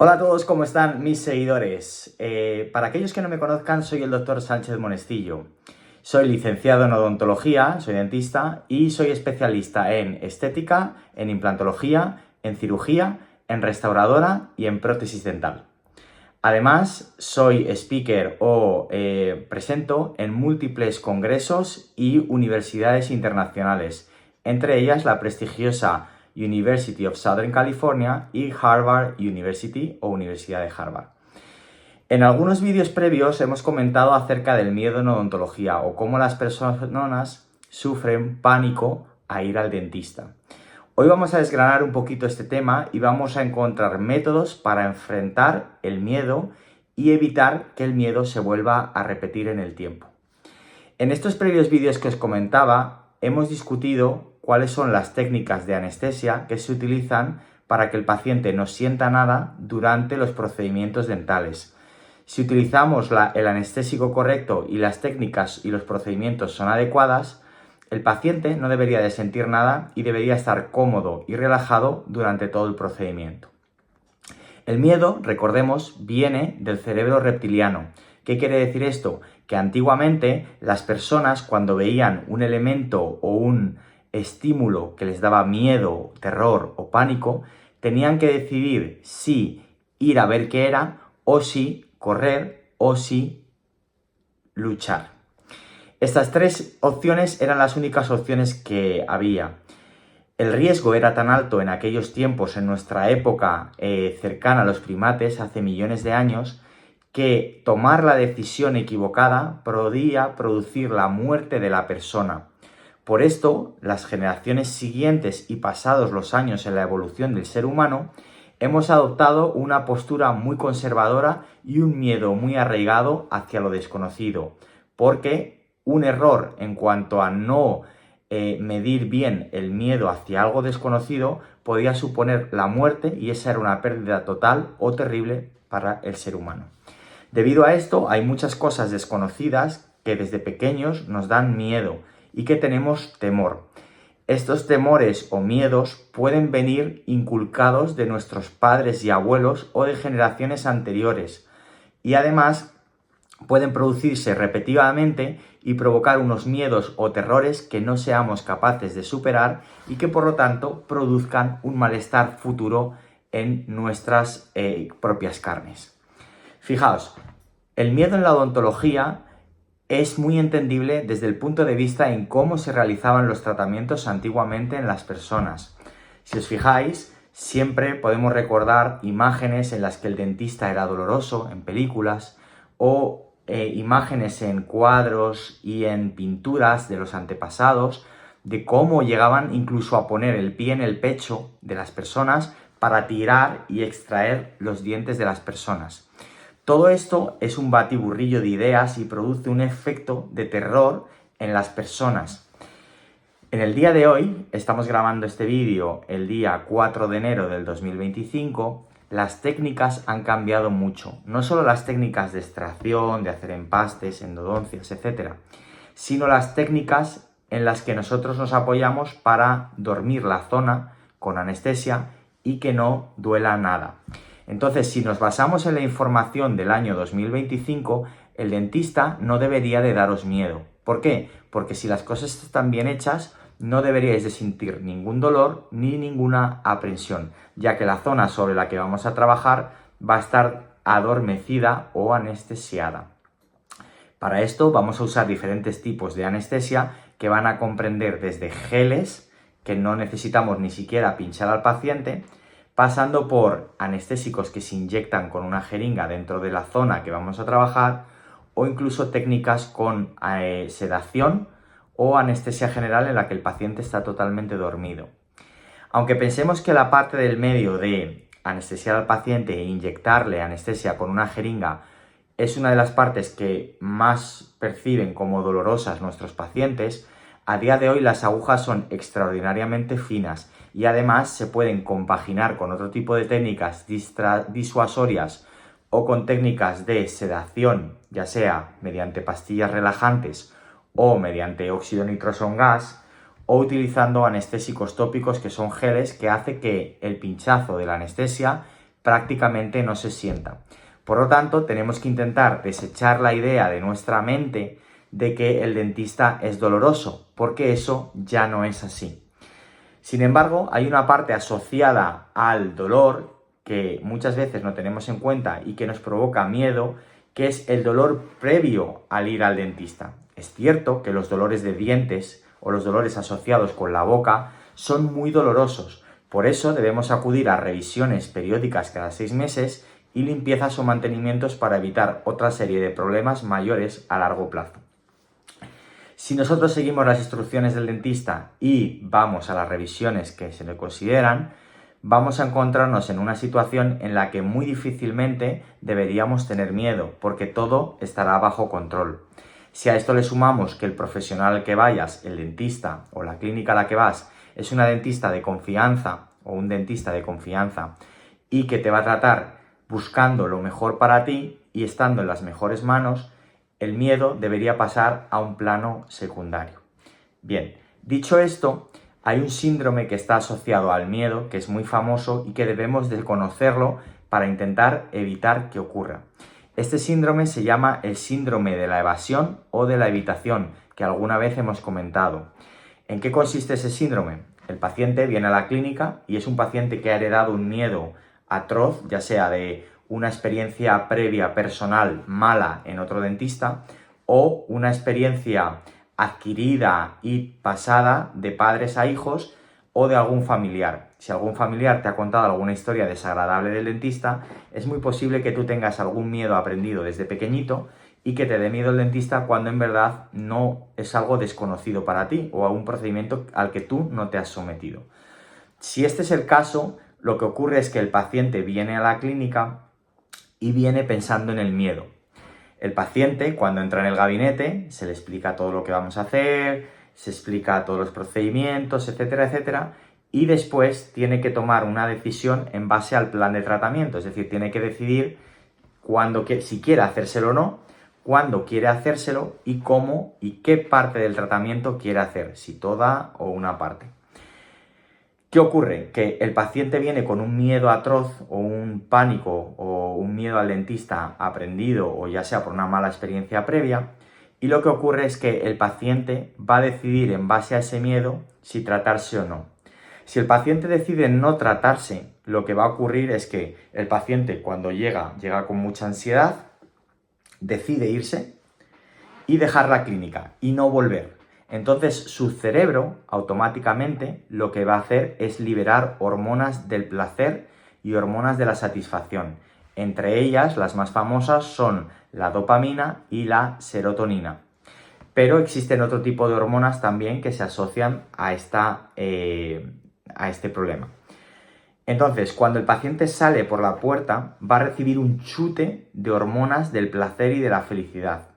Hola a todos, ¿cómo están mis seguidores? Para aquellos que no me conozcan, soy el doctor Sánchez Monestillo. Soy licenciado en odontología, soy dentista y soy especialista en estética, en implantología, en cirugía, en restauradora y en prótesis dental. Además, soy speaker o presento en múltiples congresos y universidades internacionales, entre ellas la prestigiosa University of Southern California y Harvard University o Universidad de Harvard. En algunos vídeos previos hemos comentado acerca del miedo en odontología o cómo las personas sufren pánico a ir al dentista. Hoy vamos a desgranar un poquito este tema y vamos a encontrar métodos para enfrentar el miedo y evitar que el miedo se vuelva a repetir en el tiempo. En estos previos vídeos que os comentaba, hemos discutido cuáles son las técnicas de anestesia que se utilizan para que el paciente no sienta nada durante los procedimientos dentales. Si utilizamos el anestésico correcto y las técnicas y los procedimientos son adecuadas, el paciente no debería de sentir nada y debería estar cómodo y relajado durante todo el procedimiento. El miedo, recordemos, viene del cerebro reptiliano. ¿Qué quiere decir esto? Que antiguamente las personas, cuando veían un elemento o un estímulo que les daba miedo, terror o pánico, tenían que decidir si ir a ver qué era o si correr o si luchar. Estas tres opciones eran las únicas opciones que había. El riesgo era tan alto en aquellos tiempos, en nuestra época cercana a los primates, hace millones de años, que tomar la decisión equivocada podía producir la muerte de la persona. Por esto, las generaciones siguientes y pasados los años en la evolución del ser humano, hemos adoptado una postura muy conservadora y un miedo muy arraigado hacia lo desconocido, porque un error en cuanto a no medir bien el miedo hacia algo desconocido podía suponer la muerte y esa era una pérdida total o terrible para el ser humano. Debido a esto hay muchas cosas desconocidas que desde pequeños nos dan miedo y que tenemos temor. Estos temores o miedos pueden venir inculcados de nuestros padres y abuelos o de generaciones anteriores y además pueden producirse repetidamente y provocar unos miedos o terrores que no seamos capaces de superar y que por lo tanto produzcan un malestar futuro en nuestras propias carnes. Fijaos, el miedo en la odontología es muy entendible desde el punto de vista en cómo se realizaban los tratamientos antiguamente en las personas. Si os fijáis, siempre podemos recordar imágenes en las que el dentista era doloroso en películas o imágenes en cuadros y en pinturas de los antepasados de cómo llegaban incluso a poner el pie en el pecho de las personas para tirar y extraer los dientes de las personas. Todo esto es un batiburrillo de ideas y produce un efecto de terror en las personas. En el día de hoy, estamos grabando este vídeo el día 4 de enero del 2025, las técnicas han cambiado mucho. No solo las técnicas de extracción, de hacer empastes, endodoncias, etc., sino las técnicas en las que nosotros nos apoyamos para dormir la zona con anestesia y que no duela nada. Entonces, si nos basamos en la información del año 2025, el dentista no debería de daros miedo. ¿Por qué? Porque si las cosas están bien hechas, no deberíais de sentir ningún dolor ni ninguna aprensión, ya que la zona sobre la que vamos a trabajar va a estar adormecida o anestesiada. Para esto vamos a usar diferentes tipos de anestesia que van a comprender desde geles, que no necesitamos ni siquiera pinchar al paciente, pasando por anestésicos que se inyectan con una jeringa dentro de la zona que vamos a trabajar o incluso técnicas con sedación o anestesia general en la que el paciente está totalmente dormido. Aunque pensemos que la parte del medio de anestesiar al paciente e inyectarle anestesia con una jeringa es una de las partes que más perciben como dolorosas nuestros pacientes, a día de hoy las agujas son extraordinariamente finas y además se pueden compaginar con otro tipo de técnicas disuasorias o con técnicas de sedación, ya sea mediante pastillas relajantes o mediante óxido nitroso en gas, o utilizando anestésicos tópicos que son geles que hace que el pinchazo de la anestesia prácticamente no se sienta. Por lo tanto, tenemos que intentar desechar la idea de nuestra mente de que el dentista es doloroso, porque eso ya no es así. Sin embargo, hay una parte asociada al dolor que muchas veces no tenemos en cuenta y que nos provoca miedo, que es el dolor previo al ir al dentista. Es cierto que los dolores de dientes o los dolores asociados con la boca son muy dolorosos. Por eso debemos acudir a revisiones periódicas cada 6 meses y limpiezas o mantenimientos para evitar otra serie de problemas mayores a largo plazo. Si nosotros seguimos las instrucciones del dentista y vamos a las revisiones que se le consideran, vamos a encontrarnos en una situación en la que muy difícilmente deberíamos tener miedo, porque todo estará bajo control. Si a esto le sumamos que el profesional al que vayas, el dentista o la clínica a la que vas, es una dentista de confianza o un dentista de confianza y que te va a tratar buscando lo mejor para ti y estando en las mejores manos, el miedo debería pasar a un plano secundario. Bien, dicho esto, hay un síndrome que está asociado al miedo, que es muy famoso y que debemos de conocerlo para intentar evitar que ocurra. Este síndrome se llama el síndrome de la evasión o de la evitación, que alguna vez hemos comentado. ¿En qué consiste ese síndrome? El paciente viene a la clínica y es un paciente que ha heredado un miedo atroz, ya sea de una experiencia previa personal mala en otro dentista o una experiencia adquirida y pasada de padres a hijos o de algún familiar. Si algún familiar te ha contado alguna historia desagradable del dentista, es muy posible que tú tengas algún miedo aprendido desde pequeñito y que te dé miedo el dentista cuando en verdad no es algo desconocido para ti o a un procedimiento al que tú no te has sometido. Si este es el caso, lo que ocurre es que el paciente viene a la clínica y viene pensando en el miedo. El paciente, cuando entra en el gabinete, se le explica todo lo que vamos a hacer, se explica todos los procedimientos, etcétera, etcétera, y después tiene que tomar una decisión en base al plan de tratamiento, es decir, tiene que decidir si quiere hacérselo o no, cuándo quiere hacérselo y cómo y qué parte del tratamiento quiere hacer, si toda o una parte. ¿Qué ocurre? Que el paciente viene con un miedo atroz o un pánico o un miedo al dentista aprendido o ya sea por una mala experiencia previa, y lo que ocurre es que el paciente va a decidir en base a ese miedo si tratarse o no. Si el paciente decide no tratarse, lo que va a ocurrir es que el paciente cuando llega con mucha ansiedad, decide irse y dejar la clínica y no volver. Entonces su cerebro automáticamente lo que va a hacer es liberar hormonas del placer y hormonas de la satisfacción. Entre ellas, las más famosas son la dopamina y la serotonina. Pero existen otro tipo de hormonas también que se asocian a este problema. Entonces, cuando el paciente sale por la puerta, va a recibir un chute de hormonas del placer y de la felicidad.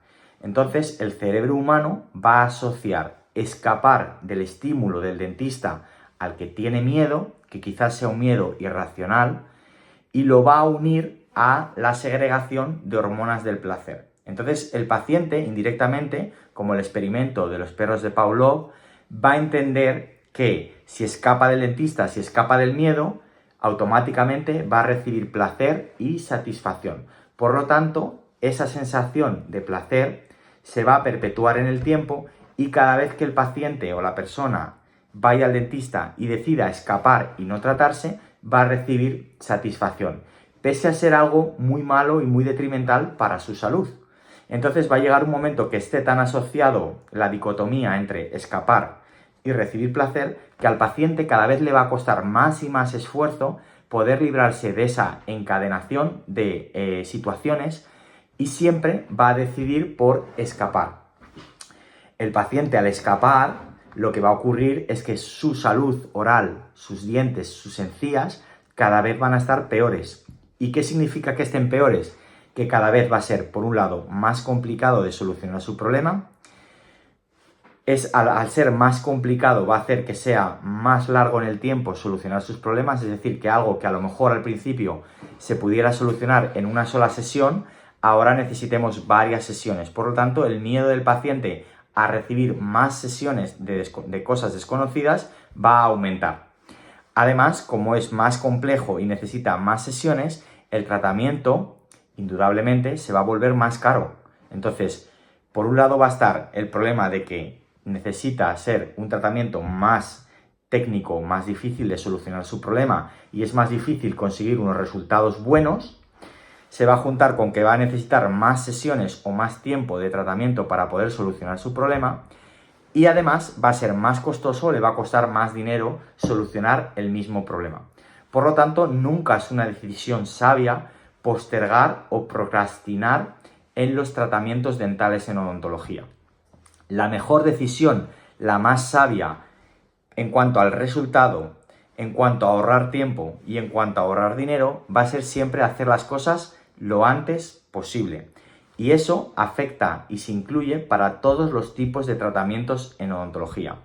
Entonces, el cerebro humano va a asociar escapar del estímulo del dentista al que tiene miedo, que quizás sea un miedo irracional, y lo va a unir a la segregación de hormonas del placer. Entonces, el paciente, indirectamente, como el experimento de los perros de Pavlov, va a entender que si escapa del dentista, si escapa del miedo, automáticamente va a recibir placer y satisfacción. Por lo tanto, esa sensación de placer se va a perpetuar en el tiempo y cada vez que el paciente o la persona vaya al dentista y decida escapar y no tratarse, va a recibir satisfacción, pese a ser algo muy malo y muy detrimental para su salud. Entonces va a llegar un momento que esté tan asociado la dicotomía entre escapar y recibir placer, que al paciente cada vez le va a costar más y más esfuerzo poder librarse de esa encadenación de situaciones y siempre va a decidir por escapar. El paciente al escapar, lo que va a ocurrir es que su salud oral, sus dientes, sus encías, cada vez van a estar peores. ¿Y qué significa que estén peores? Que cada vez va a ser, por un lado, más complicado de solucionar su problema. Al ser más complicado va a hacer que sea más largo en el tiempo solucionar sus problemas, es decir, que algo que a lo mejor al principio se pudiera solucionar en una sola sesión, ahora necesitemos varias sesiones. Por lo tanto, el miedo del paciente a recibir más sesiones de cosas desconocidas va a aumentar. Además, como es más complejo y necesita más sesiones, el tratamiento, indudablemente, se va a volver más caro. Entonces, por un lado va a estar el problema de que necesita ser un tratamiento más técnico, más difícil de solucionar su problema y es más difícil conseguir unos resultados buenos. Se va a juntar con que va a necesitar más sesiones o más tiempo de tratamiento para poder solucionar su problema y además va a ser más costoso, le va a costar más dinero solucionar el mismo problema. Por lo tanto, nunca es una decisión sabia postergar o procrastinar en los tratamientos dentales en odontología. La mejor decisión, la más sabia en cuanto al resultado, en cuanto a ahorrar tiempo y en cuanto a ahorrar dinero, va a ser siempre hacer las cosas lo antes posible. Y eso afecta y se incluye para todos los tipos de tratamientos en odontología.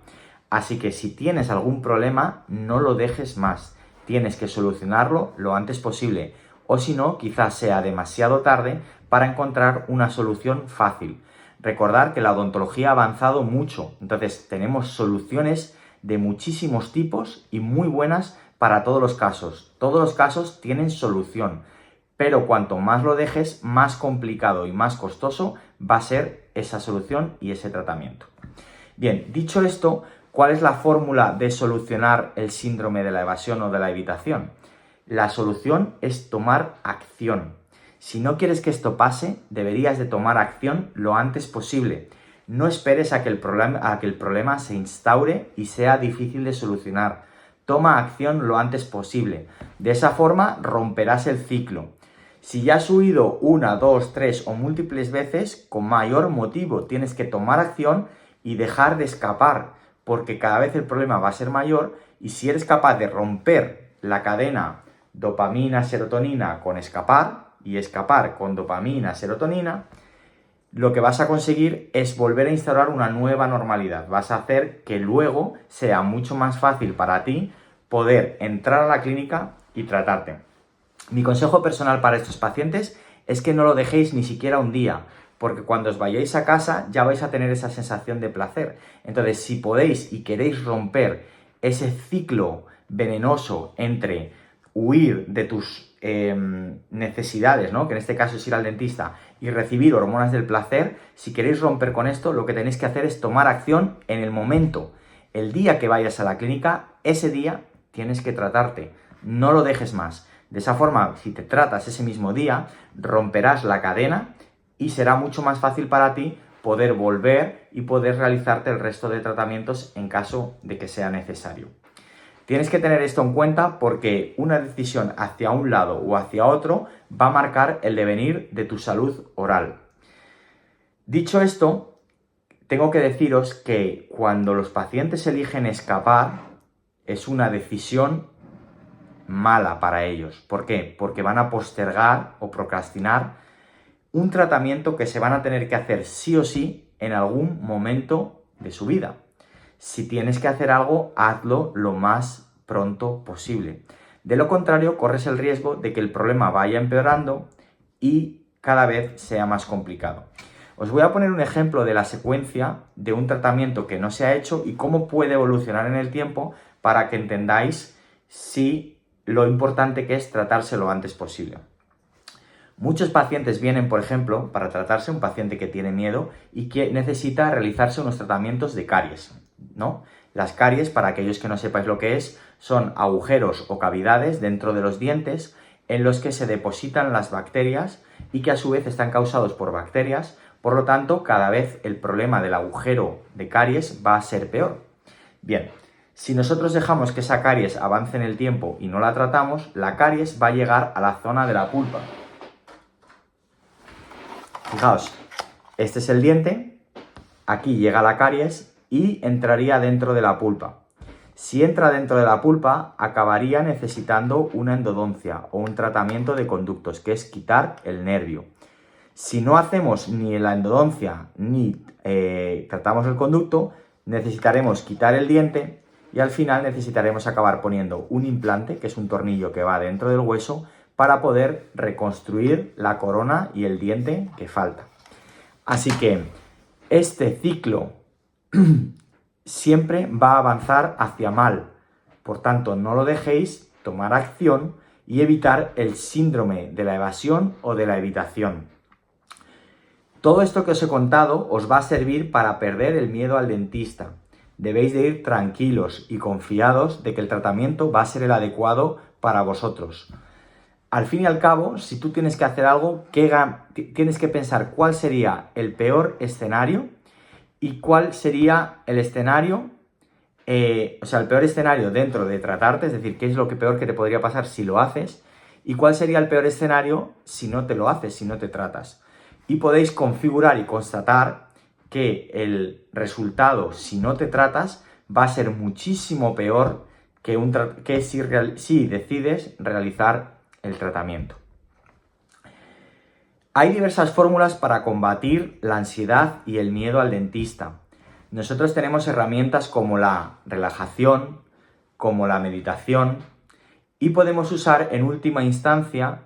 Así que si tienes algún problema, no lo dejes más. Tienes que solucionarlo lo antes posible. O si no, quizás sea demasiado tarde para encontrar una solución fácil. Recordar que la odontología ha avanzado mucho. Entonces tenemos soluciones de muchísimos tipos y muy buenas para todos los casos. Todos los casos tienen solución. Pero cuanto más lo dejes, más complicado y más costoso va a ser esa solución y ese tratamiento. Bien, dicho esto, ¿cuál es la fórmula de solucionar el síndrome de la evasión o de la evitación? La solución es tomar acción. Si no quieres que esto pase, deberías de tomar acción lo antes posible. No esperes a que el problema se instaure y sea difícil de solucionar. Toma acción lo antes posible. De esa forma romperás el ciclo. Si ya has huido 1, 2, 3 o múltiples veces, con mayor motivo tienes que tomar acción y dejar de escapar, porque cada vez el problema va a ser mayor y si eres capaz de romper la cadena dopamina, serotonina con escapar y escapar con dopamina, serotonina, lo que vas a conseguir es volver a instaurar una nueva normalidad. Vas a hacer que luego sea mucho más fácil para ti poder entrar a la clínica y tratarte. Mi consejo personal para estos pacientes es que no lo dejéis ni siquiera un día, porque cuando os vayáis a casa ya vais a tener esa sensación de placer. Entonces, si podéis y queréis romper ese ciclo venenoso entre huir de tus necesidades, ¿no? Que en este caso es ir al dentista, y recibir hormonas del placer, si queréis romper con esto, lo que tenéis que hacer es tomar acción en el momento. El día que vayas a la clínica, ese día tienes que tratarte. No lo dejes más. De esa forma, si te tratas ese mismo día, romperás la cadena y será mucho más fácil para ti poder volver y poder realizarte el resto de tratamientos en caso de que sea necesario. Tienes que tener esto en cuenta porque una decisión hacia un lado o hacia otro va a marcar el devenir de tu salud oral. Dicho esto, tengo que deciros que cuando los pacientes eligen escapar, es una decisión mala para ellos. ¿Por qué? Porque van a postergar o procrastinar un tratamiento que se van a tener que hacer sí o sí en algún momento de su vida. Si tienes que hacer algo, hazlo lo más pronto posible. De lo contrario, corres el riesgo de que el problema vaya empeorando y cada vez sea más complicado. Os voy a poner un ejemplo de la secuencia de un tratamiento que no se ha hecho y cómo puede evolucionar en el tiempo para que entendáis lo importante que es tratarse lo antes posible. Muchos pacientes vienen, por ejemplo, para tratarse, un paciente que tiene miedo y que necesita realizarse unos tratamientos de caries, ¿no? Las caries, para aquellos que no sepáis lo que es, son agujeros o cavidades dentro de los dientes en los que se depositan las bacterias y que a su vez están causados por bacterias. Por lo tanto, cada vez el problema del agujero de caries va a ser peor. Bien, si nosotros dejamos que esa caries avance en el tiempo y no la tratamos, la caries va a llegar a la zona de la pulpa. Fijaos, este es el diente, aquí llega la caries y entraría dentro de la pulpa. Si entra dentro de la pulpa, acabaría necesitando una endodoncia o un tratamiento de conductos, que es quitar el nervio. Si no hacemos ni la endodoncia ni tratamos el conducto, necesitaremos quitar el diente y al final necesitaremos acabar poniendo un implante, que es un tornillo que va dentro del hueso, para poder reconstruir la corona y el diente que falta. Así que este ciclo siempre va a avanzar hacia mal. Por tanto, no lo dejéis, tomar acción y evitar el síndrome de la evasión o de la evitación. Todo esto que os he contado os va a servir para perder el miedo al dentista. Debéis de ir tranquilos y confiados de que el tratamiento va a ser el adecuado para vosotros. Al fin y al cabo, si tú tienes que hacer algo, tienes que pensar cuál sería el peor escenario y cuál sería el escenario, el peor escenario dentro de tratarte, es decir, qué es lo peor que te podría pasar si lo haces, y cuál sería el peor escenario si no te lo haces, si no te tratas. Y podéis configurar y constatar que el resultado, si no te tratas, va a ser muchísimo peor que si decides realizar el tratamiento. Hay diversas fórmulas para combatir la ansiedad y el miedo al dentista. Nosotros tenemos herramientas como la relajación, como la meditación, y podemos usar, en última instancia,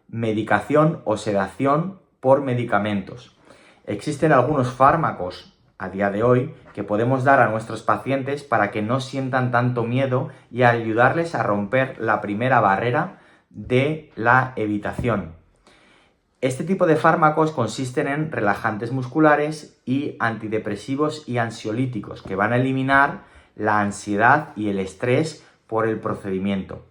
medicación o sedación por medicamentos. Existen algunos fármacos a día de hoy que podemos dar a nuestros pacientes para que no sientan tanto miedo y ayudarles a romper la primera barrera de la evitación. Este tipo de fármacos consisten en relajantes musculares y antidepresivos y ansiolíticos que van a eliminar la ansiedad y el estrés por el procedimiento.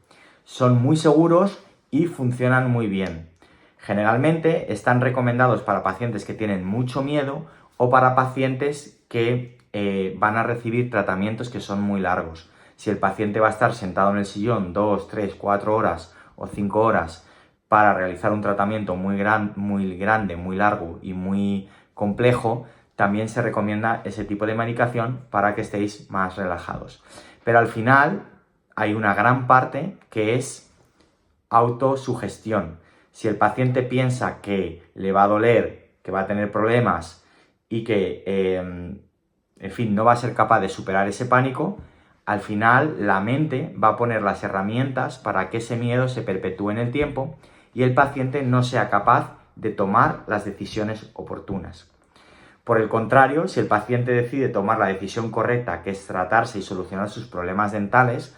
Son muy seguros y funcionan muy bien. Generalmente están recomendados para pacientes que tienen mucho miedo o para pacientes que van a recibir tratamientos que son muy largos. Si el paciente va a estar sentado en el sillón 2, 3, 4 horas o 5 horas para realizar un tratamiento muy grande, muy largo y muy complejo, también se recomienda ese tipo de medicación para que estéis más relajados. Pero al final hay una gran parte que es autosugestión. Si el paciente piensa que le va a doler, que va a tener problemas y que, no va a ser capaz de superar ese pánico, al final la mente va a poner las herramientas para que ese miedo se perpetúe en el tiempo y el paciente no sea capaz de tomar las decisiones oportunas. Por el contrario, si el paciente decide tomar la decisión correcta, que es tratarse y solucionar sus problemas dentales,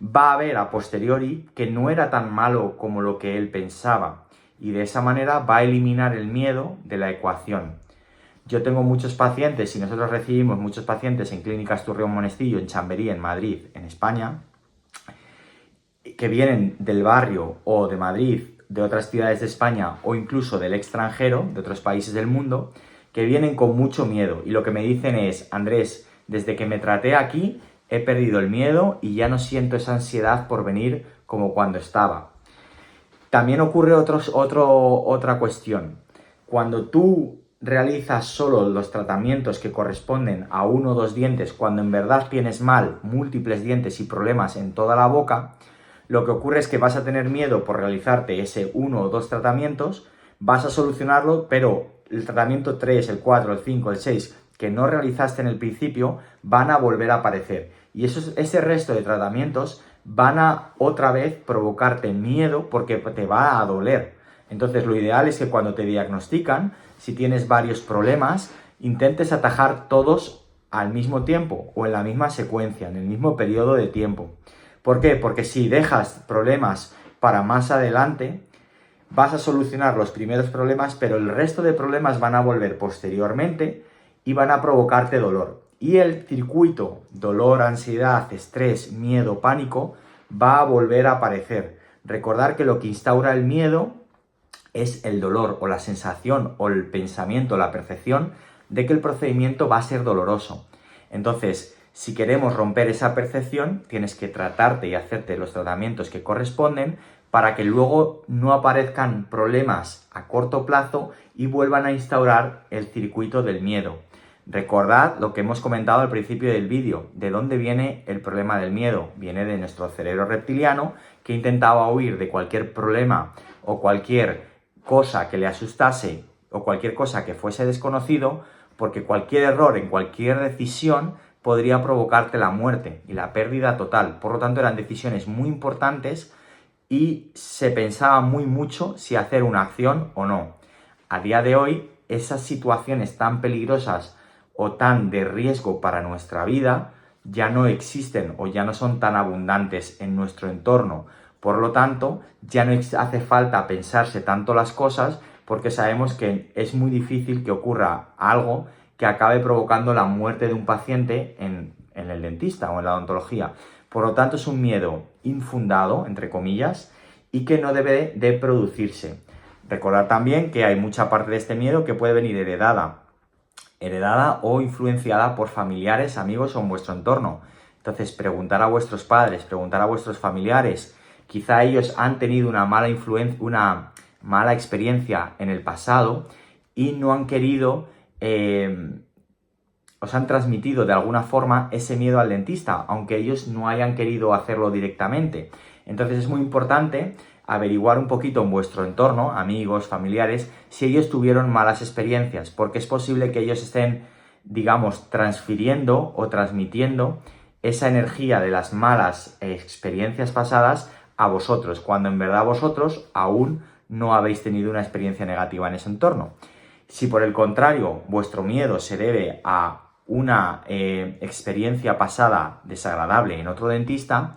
va a ver a posteriori que no era tan malo como lo que él pensaba y de esa manera va a eliminar el miedo de la ecuación. Yo tengo muchos pacientes y nosotros recibimos muchos pacientes en Clínicas Turrión Monestillo, en Chamberí, en Madrid, en España, que vienen del barrio o de Madrid, de otras ciudades de España o incluso del extranjero, de otros países del mundo, que vienen con mucho miedo y lo que me dicen es: Andrés, desde que me traté aquí he perdido el miedo y ya no siento esa ansiedad por venir como cuando estaba. También ocurre otra cuestión. Cuando tú realizas solo los tratamientos que corresponden a 1 o 2 dientes, cuando en verdad tienes mal múltiples dientes y problemas en toda la boca, lo que ocurre es que vas a tener miedo por realizarte ese 1 o 2 tratamientos, vas a solucionarlo, pero el tratamiento 3, el 4, el 5, el 6 que no realizaste en el principio van a volver a aparecer. Y ese resto de tratamientos van a otra vez provocarte miedo porque te va a doler. Entonces lo ideal es que cuando te diagnostican, si tienes varios problemas, intentes atajar todos al mismo tiempo o en la misma secuencia, en el mismo periodo de tiempo. ¿Por qué? Porque si dejas problemas para más adelante, vas a solucionar los primeros problemas, pero el resto de problemas van a volver posteriormente y van a provocarte dolor. Y el circuito dolor, ansiedad, estrés, miedo, pánico va a volver a aparecer. Recordar que lo que instaura el miedo es el dolor o la sensación o el pensamiento, la percepción de que el procedimiento va a ser doloroso. Entonces, si queremos romper esa percepción, tienes que tratarte y hacerte los tratamientos que corresponden para que luego no aparezcan problemas a corto plazo y vuelvan a instaurar el circuito del miedo. Recordad lo que hemos comentado al principio del vídeo. ¿De dónde viene el problema del miedo? Viene de nuestro cerebro reptiliano que intentaba huir de cualquier problema o cualquier cosa que le asustase o cualquier cosa que fuese desconocido, porque cualquier error en cualquier decisión podría provocarte la muerte y la pérdida total. Por lo tanto, eran decisiones muy importantes y se pensaba muy mucho si hacer una acción o no. A día de hoy, esas situaciones tan peligrosas o tan de riesgo para nuestra vida ya no existen o ya no son tan abundantes en nuestro entorno. Por lo tanto, ya no hace falta pensarse tanto las cosas porque sabemos que es muy difícil que ocurra algo que acabe provocando la muerte de un paciente en el dentista o en la odontología. Por lo tanto, es un miedo infundado, entre comillas, y que no debe de producirse. Recordad también que hay mucha parte de este miedo que puede venir heredada o influenciada por familiares, amigos o en vuestro entorno. Entonces, preguntar a vuestros padres, preguntar a vuestros familiares, quizá ellos han tenido una mala experiencia en el pasado y no han querido, os han transmitido de alguna forma ese miedo al dentista, aunque ellos no hayan querido hacerlo directamente. Entonces es muy importante averiguar un poquito en vuestro entorno, amigos, familiares, si ellos tuvieron malas experiencias, porque es posible que ellos estén, digamos, transfiriendo o transmitiendo esa energía de las malas experiencias pasadas a vosotros, cuando en verdad vosotros aún no habéis tenido una experiencia negativa en ese entorno. Si por el contrario vuestro miedo se debe a una experiencia pasada desagradable en otro dentista,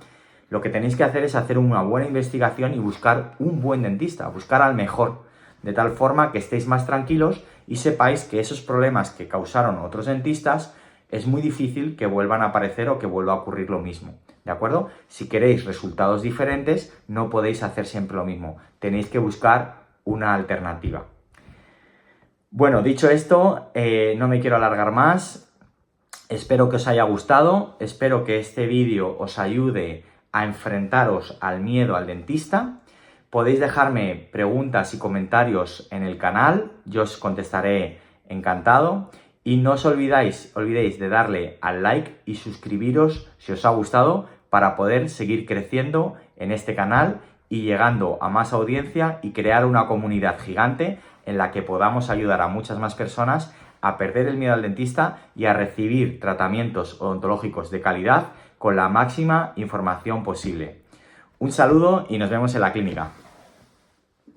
lo que tenéis que hacer es hacer una buena investigación y buscar un buen dentista, buscar al mejor, de tal forma que estéis más tranquilos y sepáis que esos problemas que causaron otros dentistas es muy difícil que vuelvan a aparecer o que vuelva a ocurrir lo mismo, ¿de acuerdo? Si queréis resultados diferentes, no podéis hacer siempre lo mismo, tenéis que buscar una alternativa. Bueno, dicho esto, no me quiero alargar más. Espero que os haya gustado, espero que este vídeo os ayude a enfrentaros al miedo al dentista. Podéis dejarme preguntas y comentarios en el canal, yo os contestaré encantado. Y no os olvidéis de darle al like y suscribiros si os ha gustado para poder seguir creciendo en este canal y llegando a más audiencia y crear una comunidad gigante en la que podamos ayudar a muchas más personas a perder el miedo al dentista y a recibir tratamientos odontológicos de calidad con la máxima información posible. Un saludo y nos vemos en la clínica.